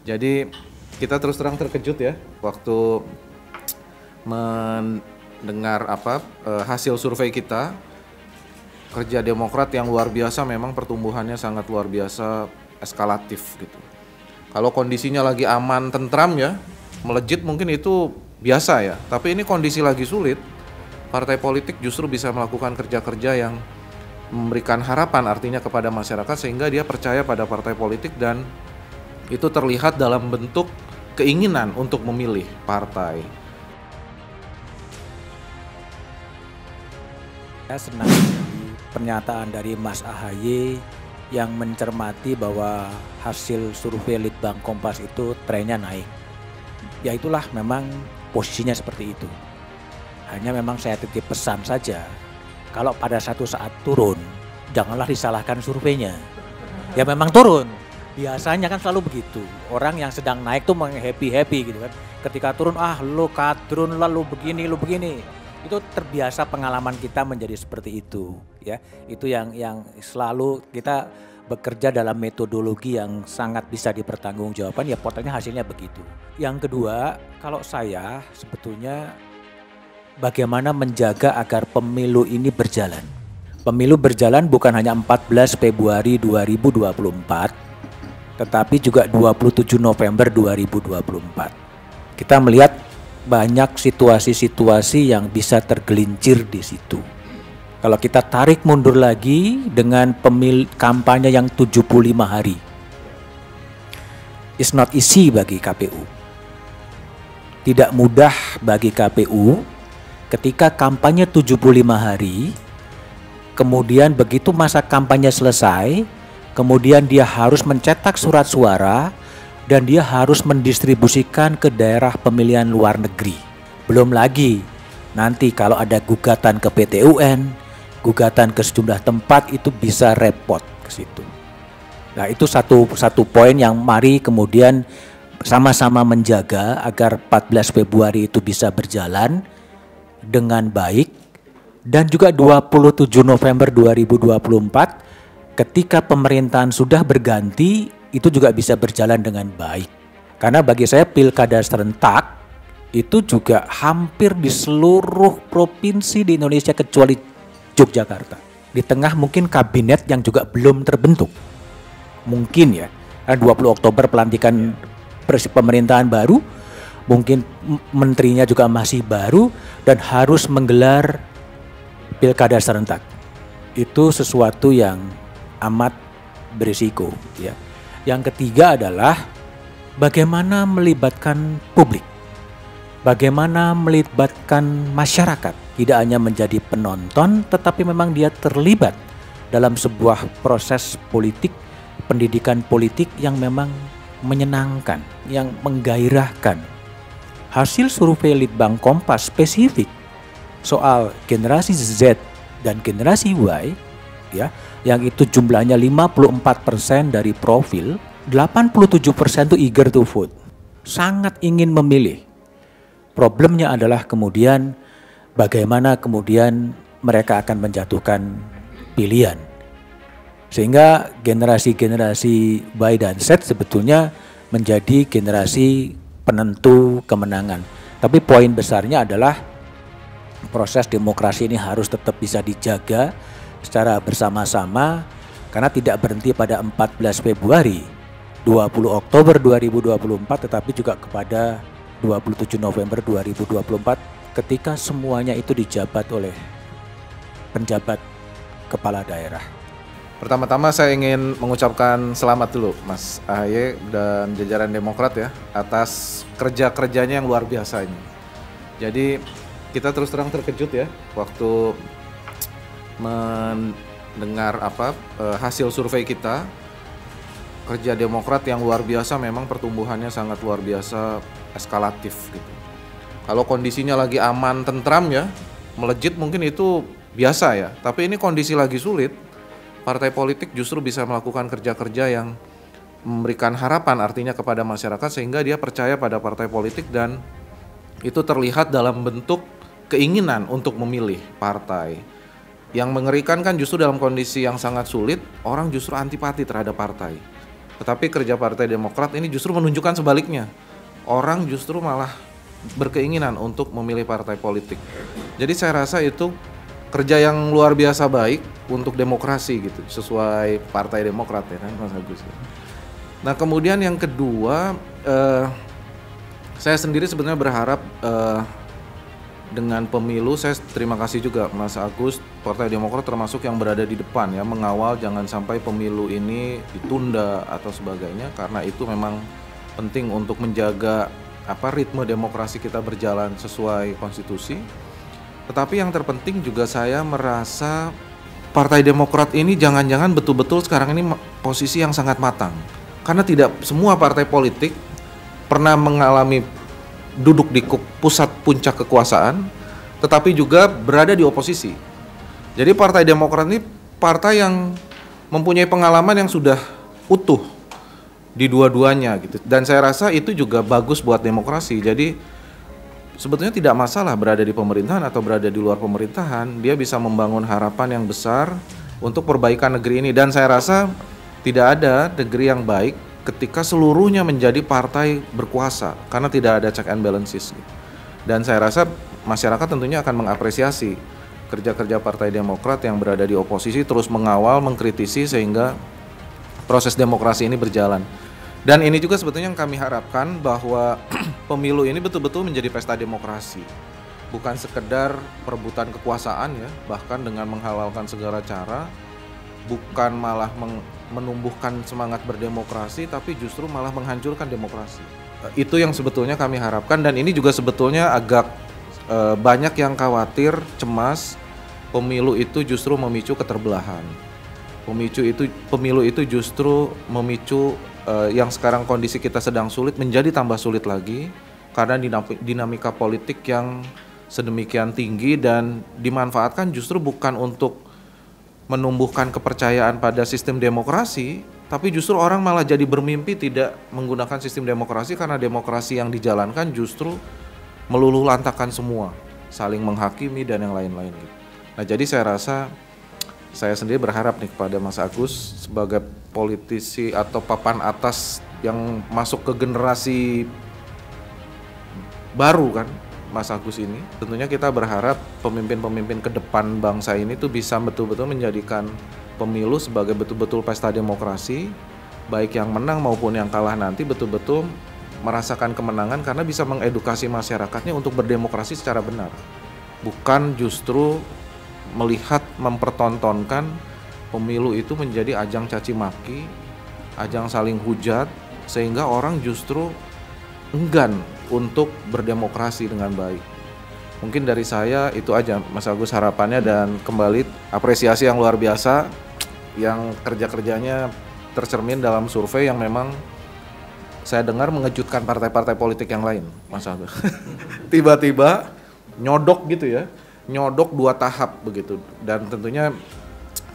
Jadi kita terus terang terkejut ya waktu mendengar hasil survei kita. Kerja Demokrat yang luar biasa, memang pertumbuhannya sangat luar biasa, eskalatif gitu. Kalau kondisinya lagi aman, tentram ya, melejit mungkin itu biasa ya. Tapi ini kondisi lagi sulit, partai politik justru bisa melakukan kerja-kerja yang memberikan harapan artinya kepada masyarakat sehingga dia percaya pada partai politik dan itu terlihat dalam bentuk keinginan untuk memilih partai. Saya senang pernyataan dari Mas AHY yang mencermati bahwa hasil survei Litbang Kompas itu trennya naik. Ya itulah memang posisinya seperti itu. Hanya memang saya titip pesan saja, kalau pada satu saat turun, janganlah disalahkan surveinya. Ya memang turun, biasanya kan selalu begitu. Orang yang sedang naik tuh happy-happy gitu kan. Ketika turun, lu kadrun lah, lu begini. Itu terbiasa pengalaman kita menjadi seperti itu ya. Itu yang selalu kita bekerja dalam metodologi yang sangat bisa dipertanggungjawabkan, ya potretnya hasilnya begitu. Yang kedua, kalau saya sebetulnya bagaimana menjaga agar pemilu ini berjalan. Pemilu berjalan bukan hanya 14 Februari 2024, tetapi juga 27 November 2024. Kita melihat banyak situasi-situasi yang bisa tergelincir di situ. Kalau kita tarik mundur lagi dengan kampanye yang 75 hari. It's not easy bagi KPU. Tidak mudah bagi KPU ketika kampanye 75 hari, kemudian begitu masa kampanye selesai, kemudian dia harus mencetak surat suara, dan dia harus mendistribusikan ke daerah pemilihan luar negeri. Belum lagi nanti kalau ada gugatan ke PT UN, gugatan ke sejumlah tempat, itu bisa repot ke situ. Nah itu satu poin yang mari kemudian sama-sama menjaga agar 14 Februari itu bisa berjalan dengan baik, dan juga 27 November 2024 ketika pemerintahan sudah berganti itu juga bisa berjalan dengan baik. Karena bagi saya pilkada serentak itu juga hampir di seluruh provinsi di Indonesia kecuali Yogyakarta. Di tengah mungkin kabinet yang juga belum terbentuk. Mungkin ya, 20 Oktober pelantikan pemerintahan baru, mungkin menterinya juga masih baru dan harus menggelar pilkada serentak. Itu sesuatu yang amat berisiko ya. Yang ketiga adalah bagaimana melibatkan publik, bagaimana melibatkan masyarakat, tidak hanya menjadi penonton, tetapi memang dia terlibat dalam sebuah proses politik, pendidikan politik yang memang menyenangkan, yang menggairahkan. Hasil survei Litbang Kompas spesifik soal generasi Z dan generasi Y, ya, yang itu jumlahnya 54% dari profil, 87% itu eager to vote, sangat ingin memilih. Problemnya adalah kemudian bagaimana kemudian mereka akan menjatuhkan pilihan. Sehingga generasi-generasi Y dan Z sebetulnya menjadi generasi penentu kemenangan. Tapi poin besarnya adalah proses demokrasi ini harus tetap bisa dijaga secara bersama-sama, karena tidak berhenti pada 14 Februari, 20 Oktober 2024, tetapi juga kepada 27 November 2024 ketika semuanya itu dijabat oleh penjabat kepala daerah. Pertama-tama saya ingin mengucapkan selamat dulu Mas AHY dan jajaran Demokrat ya atas kerja-kerjanya yang luar biasa ini. Jadi kita terus terang terkejut ya waktu mendengar hasil survei kita. Kerja Demokrat yang luar biasa, memang pertumbuhannya sangat luar biasa, eskalatif gitu. Kalau kondisinya lagi aman, tentram ya, melejit mungkin itu biasa ya. Tapi ini kondisi lagi sulit, partai politik justru bisa melakukan kerja-kerja yang memberikan harapan artinya kepada masyarakat sehingga dia percaya pada partai politik dan itu terlihat dalam bentuk keinginan untuk memilih partai. Yang mengerikan kan justru dalam kondisi yang sangat sulit, orang justru antipati terhadap partai. Tetapi kerja Partai Demokrat ini justru menunjukkan sebaliknya. Orang justru malah berkeinginan untuk memilih partai politik. Jadi saya rasa itu kerja yang luar biasa baik untuk demokrasi gitu, sesuai Partai Demokrat ya kan Mas Agus. Nah kemudian yang kedua, saya sendiri sebenarnya berharap dengan pemilu, saya terima kasih juga Mas Agus, Partai Demokrat termasuk yang berada di depan ya, mengawal jangan sampai pemilu ini ditunda atau sebagainya, karena itu memang penting untuk menjaga ritme demokrasi kita berjalan sesuai konstitusi. Tetapi yang terpenting juga saya merasa Partai Demokrat ini jangan-jangan betul-betul sekarang ini posisi yang sangat matang. Karena tidak semua partai politik pernah mengalami duduk di pusat puncak kekuasaan, tetapi juga berada di oposisi. Jadi Partai Demokrat ini partai yang mempunyai pengalaman yang sudah utuh di dua-duanya gitu. Dan saya rasa itu juga bagus buat demokrasi. Jadi sebetulnya tidak masalah berada di pemerintahan atau berada di luar pemerintahan, dia bisa membangun harapan yang besar untuk perbaikan negeri ini. Dan saya rasa tidak ada negeri yang baik ketika seluruhnya menjadi partai berkuasa, karena tidak ada check and balances. Dan saya rasa masyarakat tentunya akan mengapresiasi kerja-kerja Partai Demokrat yang berada di oposisi, terus mengawal, mengkritisi sehingga proses demokrasi ini berjalan. Dan ini juga sebetulnya yang kami harapkan, bahwa pemilu ini betul-betul menjadi pesta demokrasi, bukan sekedar perebutan kekuasaan ya, bahkan dengan menghalalkan segala cara, bukan malah menumbuhkan semangat berdemokrasi, tapi justru malah menghancurkan demokrasi. Itu yang sebetulnya kami harapkan, dan ini juga sebetulnya agak banyak yang khawatir, cemas, pemilu itu justru memicu keterbelahan. Pemilu itu justru memicu yang sekarang kondisi kita sedang sulit menjadi tambah sulit lagi, karena dinamika politik yang sedemikian tinggi dan dimanfaatkan justru bukan untuk menumbuhkan kepercayaan pada sistem demokrasi, tapi justru orang malah jadi bermimpi tidak menggunakan sistem demokrasi, karena demokrasi yang dijalankan justru meluluh lantakan semua, saling menghakimi dan yang lain-lain gitu. Nah jadi saya rasa, saya sendiri berharap nih kepada Mas Agus sebagai politisi atau papan atas yang masuk ke generasi baru kan, Mas Agus ini, tentunya kita berharap pemimpin-pemimpin ke depan bangsa ini tuh bisa betul-betul menjadikan pemilu sebagai betul-betul pesta demokrasi, baik yang menang maupun yang kalah nanti betul-betul merasakan kemenangan karena bisa mengedukasi masyarakatnya untuk berdemokrasi secara benar. Bukan justru melihat, mempertontonkan pemilu itu menjadi ajang caci maki, ajang saling hujat, sehingga orang justru enggan untuk berdemokrasi dengan baik. Mungkin dari saya itu aja Mas Agus harapannya, dan kembali apresiasi yang luar biasa yang kerja-kerjanya tercermin dalam survei yang memang saya dengar mengejutkan partai-partai politik yang lain, Mas Agus. Tiba-tiba nyodok gitu ya, nyodok 2 tahap begitu. Dan tentunya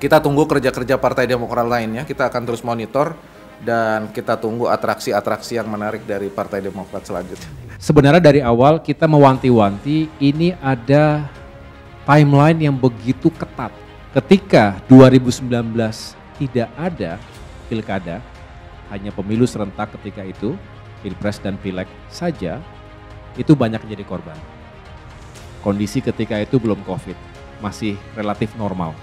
kita tunggu kerja-kerja Partai Demokrat lainnya, kita akan terus monitor dan kita tunggu atraksi-atraksi yang menarik dari Partai Demokrat selanjutnya. Sebenarnya dari awal kita mewanti-wanti ini ada timeline yang begitu ketat. Ketika 2019 tidak ada pilkada, hanya pemilu serentak ketika itu, pilpres dan pileg saja, itu banyak jadi korban. Kondisi ketika itu belum COVID, masih relatif normal.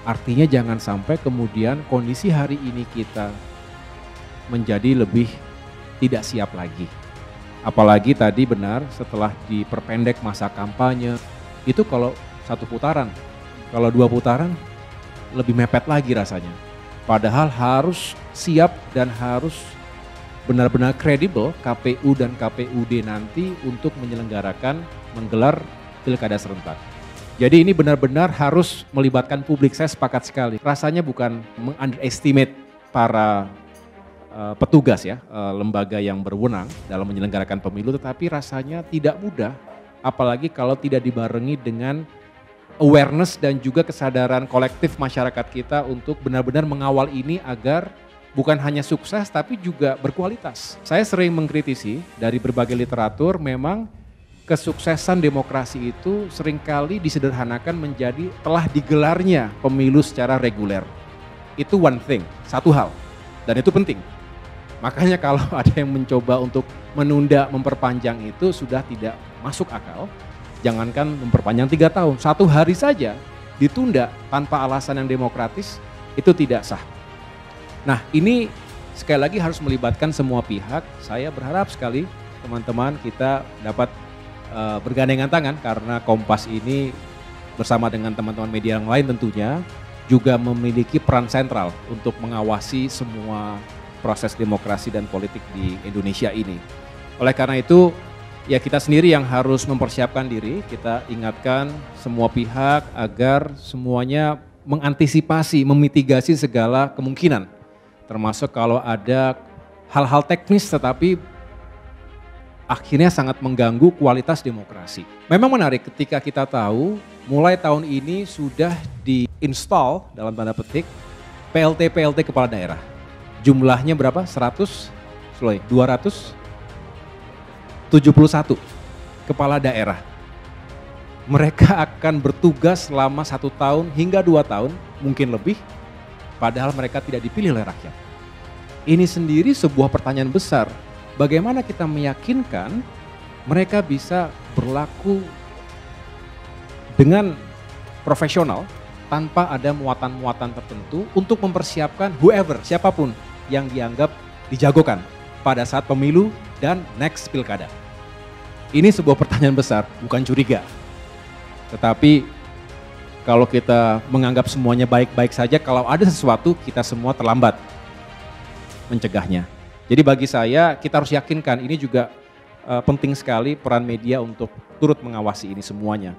Artinya jangan sampai kemudian kondisi hari ini kita menjadi lebih tidak siap lagi. Apalagi tadi benar setelah diperpendek masa kampanye, itu kalau 1 putaran, kalau 2 putaran lebih mepet lagi rasanya. Padahal harus siap dan harus benar-benar kredibel KPU dan KPUD nanti untuk menyelenggarakan, menggelar pilkada serentak. Jadi ini benar-benar harus melibatkan publik, saya sepakat sekali. Rasanya bukan meng-underestimate para petugas ya, lembaga yang berwenang dalam menyelenggarakan pemilu, tetapi rasanya tidak mudah, apalagi kalau tidak dibarengi dengan awareness dan juga kesadaran kolektif masyarakat kita untuk benar-benar mengawal ini agar bukan hanya sukses tapi juga berkualitas. Saya sering mengkritisi dari berbagai literatur, memang kesuksesan demokrasi itu seringkali disederhanakan menjadi telah digelarnya pemilu secara reguler. Itu one thing, satu hal. Dan itu penting. Makanya kalau ada yang mencoba untuk menunda, memperpanjang itu sudah tidak masuk akal. Jangankan memperpanjang 3 tahun, 1 hari saja ditunda tanpa alasan yang demokratis itu tidak sah. Nah ini sekali lagi harus melibatkan semua pihak. Saya berharap sekali teman-teman kita dapat bergandengan tangan karena Kompas ini bersama dengan teman-teman media yang lain tentunya juga memiliki peran sentral untuk mengawasi semua proses demokrasi dan politik di Indonesia ini. Oleh karena itu ya kita sendiri yang harus mempersiapkan diri, kita ingatkan semua pihak agar semuanya mengantisipasi, memitigasi segala kemungkinan. Termasuk kalau ada hal-hal teknis tetapi akhirnya sangat mengganggu kualitas demokrasi. Memang menarik ketika kita tahu mulai tahun ini sudah diinstal dalam tanda petik PLT kepala daerah. Jumlahnya berapa? 271 kepala daerah. Mereka akan bertugas selama 1 tahun hingga 2 tahun, mungkin lebih, padahal mereka tidak dipilih oleh rakyat. Ini sendiri sebuah pertanyaan besar. Bagaimana kita meyakinkan mereka bisa berlaku dengan profesional tanpa ada muatan-muatan tertentu untuk mempersiapkan whoever, siapapun yang dianggap dijagokan pada saat pemilu dan next pilkada. Ini sebuah pertanyaan besar, bukan curiga. Tetapi kalau kita menganggap semuanya baik-baik saja, kalau ada sesuatu kita semua terlambat mencegahnya. Jadi bagi saya kita harus yakinkan ini juga penting sekali peran media untuk turut mengawasi ini semuanya.